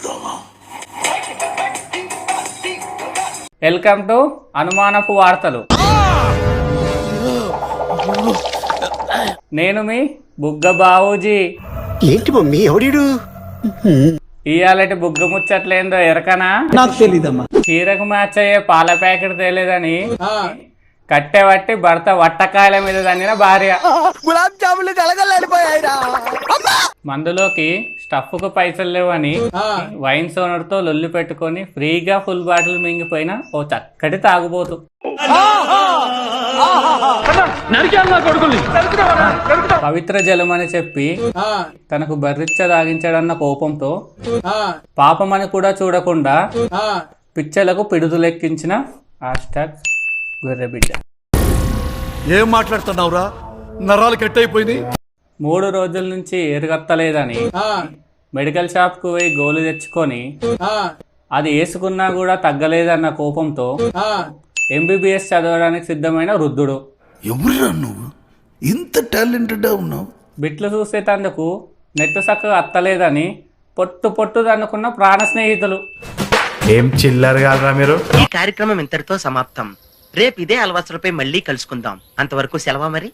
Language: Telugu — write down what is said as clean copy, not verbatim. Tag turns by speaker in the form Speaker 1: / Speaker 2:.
Speaker 1: పెడదామా?
Speaker 2: వెల్కమ్ టు అనుమానపు వార్తలు. నేను మీ బుగ్గ బావూజీ.
Speaker 3: ఏంటి మమ్మీ ఎవడీడు?
Speaker 2: ఇయాలటి బుగ్గ ముచ్చట్లేందో ఎరకనా?
Speaker 4: నాకు తెలీదమ్మా.
Speaker 2: చీరకు మ్యాచ్ అయ్యే పాల ప్యాకెట్ తేలేదని కట్టెబట్టి భర్త వట్టకాయల మీద దండిన భార్య.
Speaker 3: గులాబ్ జాములు కలగలడిపోయాయిరా.
Speaker 2: మందులోకి స్టఫ్ కు పైసలు లేవని వైన్ సోనర్ తో లొల్లి పెట్టుకొని ఫ్రీగా ఫుల్ బాటిల్ మింగిపోయిన ఓ చక్కటి తాగుబోతు. పవిత్ర జలం అని చెప్పి తనకు బర్రిచ్చ తాగించాడన్న కోపంతో పాపమని కూడా చూడకుండా పిచ్చలకు పిడుదులెక్కించిన #గొర్రెబిడ్డ.
Speaker 1: ఏం మాట్లాడుతున్నావురా? నరాలు కట్ అయిపోయింది.
Speaker 2: 3 రోజుల నుంచి ఎరుగత్తలేదని మెడికల్ షాప్ కు పోయి గోలు తెచ్చుకొని అది వేసుకున్నా కూడా తగ్గలేదన్న కోపంతో MBBS చదవడానికి సిద్ధమైన వృద్ధుడు.
Speaker 1: ఎవరురా నువ్వు? ఇంత టాలెంటెడ్ ఉన్నావు.
Speaker 2: బిట్లు చూసేటందుకు నెట్టు చక్కగా అత్తలేదని పొట్టు అనుకున్న ప్రాణ స్నేహితులు.
Speaker 5: ఏం చిల్లర్ కాదురా మీరు.
Speaker 6: ఈ కార్యక్రమం ఇంతటితో సమాప్తం. రేపు ఇదే అలవాసులపై మళ్ళీ కలుసుకుందాం. అంతవరకు సెలవా మరి.